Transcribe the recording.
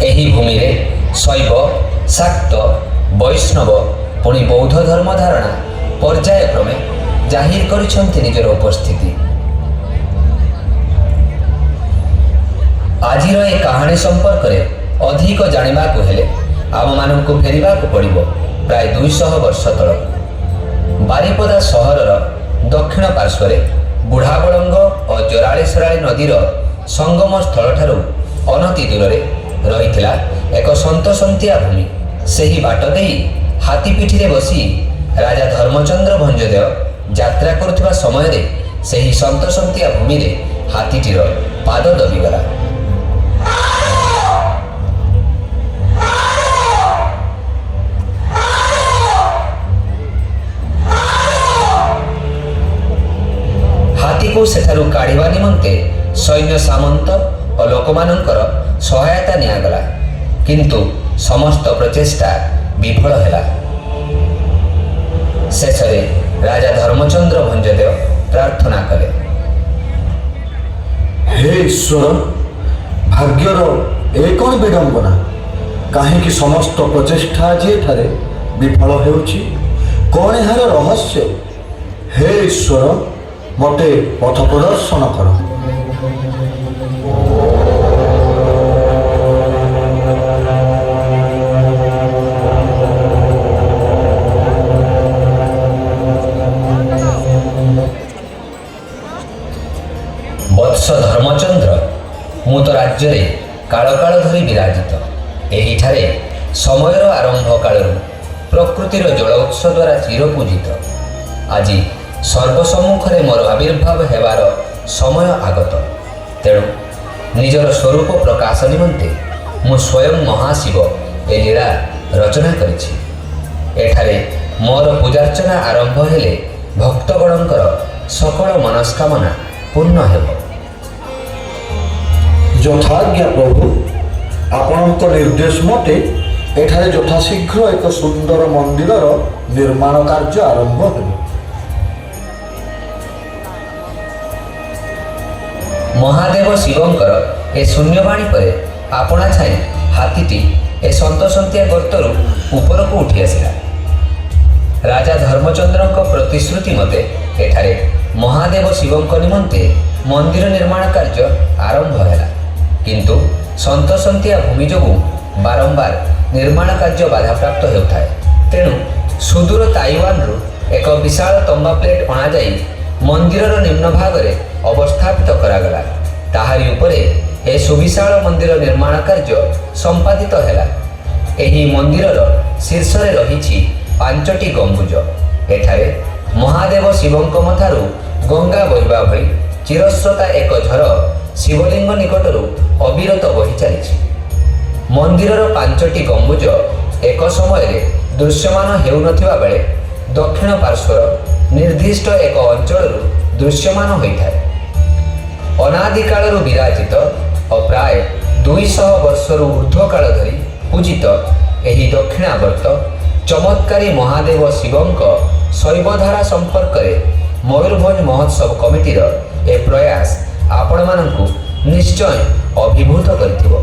ଏହି ଭୂମିରେ ଶୈବ, ଶାକ୍ତ, ବୈଷ୍ଣବ ପୁଣି ବୌଦ୍ଧ ଧର୍ମ ଧାରଣା ପର୍ଯ୍ୟାୟକ୍ରମେ ଜାହିର କରିଛନ୍ତି ନିଜର ଉପସ୍ଥିତି। ଆଜିର ଏ କାହାଣୀ ସମ୍ପର୍କରେ ଅଧିକ ଜାଣିବାକୁ ହେଲେ ଆମମାନଙ୍କୁ ଫେରିବାକୁ ପଡ଼ିବ ପ୍ରାୟ 200 ବର୍ଷ ତଳ। ବାରିପଦା ସହରର ଦକ୍ଷିଣ ପାର୍ଶ୍ୱରେ ବୁଢ଼ାବଳଙ୍ଗ ଓ ଜରାଳେଶ୍ୱରାଳି ନଦୀର ସଙ୍ଗମ ସ୍ଥଳଠାରୁ ଅନତି ଦୂରରେ ରହିଥିଲା ଏକ ସନ୍ତସନ୍ତିଆ ଭୂମି। ସେହି ବାଟ ଦେଇ ହାତୀ ପିଠିରେ ବସି ରାଜା ଧର୍ମଚନ୍ଦ୍ର ଭଞ୍ଜଦେଓ ଯାତ୍ରା କରୁଥିବା ସମୟରେ ସେହି ସନ୍ତସନ୍ତିଆ ଭୂମିରେ ହାତୀଟିର ପାଦ ଦବିଗଲା। ହାତୀକୁ ସେଠାରୁ କାଢ଼ିବା ନିମନ୍ତେ ସୈନ୍ୟ ସାମନ୍ତ ଓ ଲୋକମାନଙ୍କର ସହାୟତା ନିଆଗଲା, କିନ୍ତୁ ସମସ୍ତ ପ୍ରଚେଷ୍ଟା ବିଫଳ ହେଲା। ଶେଷରେ ରାଜା ଧର୍ମଚନ୍ଦ୍ର ଭଞ୍ଜଦେଓ ପ୍ରାର୍ଥନା କଲେ, ହେ ଈଶ୍ୱର, ଭାଗ୍ୟର ଏ କ'ଣ ବିଡ଼ମ୍ବନା! କାହିଁକି ସମସ୍ତ ପ୍ରଚେଷ୍ଟା ଆଜି ଏଠାରେ ବିଫଳ ହେଉଛି? କ'ଣ ଏହାର ରହସ୍ୟ? ହେ ଈଶ୍ୱର, ମୋତେ ପଥ ପ୍ରଦର୍ଶନ କର। ବତ୍ସ ଧର୍ମଚନ୍ଦ୍ର, ମୁଁ ତ ରାଜ୍ୟରେ କାଳ କାଳ ଧରି ବିରାଜିତ। ଏହିଠାରେ ସମୟର ଆରମ୍ଭ କାଳରୁ ପ୍ରକୃତିର ଜଳ ଉତ୍ସ ଦ୍ୱାରା ଚିରପୂଜିତ। ଆଜି ସର୍ବସମ୍ମୁଖରେ ମୋର ଆବିର୍ଭାବ ହେବାର ସମୟ ଆଗତ। ତେଣୁ ନିଜର ସ୍ୱରୂପ ପ୍ରକାଶ ନିମନ୍ତେ ମୁଁ ସ୍ୱୟଂ ମହାଶିବ ଏ ଲୀଳା ରଚନା କରିଛି। ଏଠାରେ ମୋର ପୂଜାର୍ଚ୍ଚନା ଆରମ୍ଭ ହେଲେ ଭକ୍ତଗଣଙ୍କର ସକଳ ମନସ୍କାମନା ପୂର୍ଣ୍ଣ ହେବ। ଯଥାଜ୍ଞା ପ୍ରଭୁ, ଆପଣଙ୍କ ନିର୍ଦ୍ଦେଶ ମତେ ଏଠାରେ ଯଥାଶୀଘ୍ର ଏକ ସୁନ୍ଦର ମନ୍ଦିରର ନିର୍ମାଣ କାର୍ଯ୍ୟ ଆରମ୍ଭ ହେବ। ମହାଦେବ ଶିବଙ୍କର ଏ ଶୂନ୍ୟବାଣୀ ପରେ ଆପଣା ଛାଇ ହାତୀଟି ଏ ସନ୍ତସନ୍ତିଆ ଗର୍ତ୍ତରୁ ଉପରକୁ ଉଠି ଆସିଲା। ରାଜା ଧର୍ମଚନ୍ଦ୍ରଙ୍କ ପ୍ରତିଶ୍ରୁତି ମତେ ଏଠାରେ ମହାଦେବ ଶିବଙ୍କ ନିମନ୍ତେ ମନ୍ଦିର ନିର୍ମାଣ କାର୍ଯ୍ୟ ଆରମ୍ଭ ହେଲା, କିନ୍ତୁ ସନ୍ତସନ୍ତିଆ ଭୂମି ଯୋଗୁଁ ବାରମ୍ବାର ନିର୍ମାଣ କାର୍ଯ୍ୟ ବାଧାପ୍ରାପ୍ତ ହେଉଥାଏ। ତେଣୁ ସୁଦୂର ତାଇୱାନରୁ ଏକ ବିଶାଳ ତମ୍ବା ପ୍ଲେଟ୍ ଅଣାଯାଇ ମନ୍ଦିରର ନିମ୍ନ ଭାଗରେ ଅବସ୍ଥାପିତ କରାଗଲା। ତାହାରି ଉପରେ ଏ ସୁବିଶାଳ ମନ୍ଦିର ନିର୍ମାଣ କାର୍ଯ୍ୟ ସମ୍ପାଦିତ ହେଲା। ଏହି ମନ୍ଦିରର ଶୀର୍ଷରେ ରହିଛି 5ଟି ଗମ୍ବୁଜ। ଏଠାରେ ମହାଦେବ ଶିବଙ୍କ ମଥାରୁ ଗଙ୍ଗା ବହିବା ଭଳି ଚିରସ୍ରୋତା ଏକ ଝର ଶିବଲିଙ୍ଗ ନିକଟରୁ ଅବିରତ ବହି ଚାଲିଛି। ମନ୍ଦିରର 5ଟି ଗମ୍ବୁଜ ଏକ ସମୟରେ ଦୃଶ୍ୟମାନ ହେଉନଥିବା ବେଳେ ଦକ୍ଷିଣ ପାର୍ଶ୍ୱର ନିର୍ଦ୍ଦିଷ୍ଟ ଏକ ଅଞ୍ଚଳରୁ ଦୃଶ୍ୟମାନ ହୋଇଥାଏ। ଅନାଦିକାଳରୁ ବିରାଜିତ ଓ ପ୍ରାୟ 200 ବର୍ଷରୁ ଉର୍ଦ୍ଧ୍ୱ କାଳ ଧରି ପୂଜିତ ଏହି ଦକ୍ଷିଣାବର୍ତ୍ତ ଚମତ୍କାରୀ ମହାଦେବ ଶିବଙ୍କ ଶୈବଧାରା ସମ୍ପର୍କରେ ମୟୂରଭଞ୍ଜ ମହୋତ୍ସବ କମିଟିର ଏ ପ୍ରୟାସ ଆପଣମାନଙ୍କୁ ନିଶ୍ଚୟ ଅଭିଭୂତ କରିଥିବ।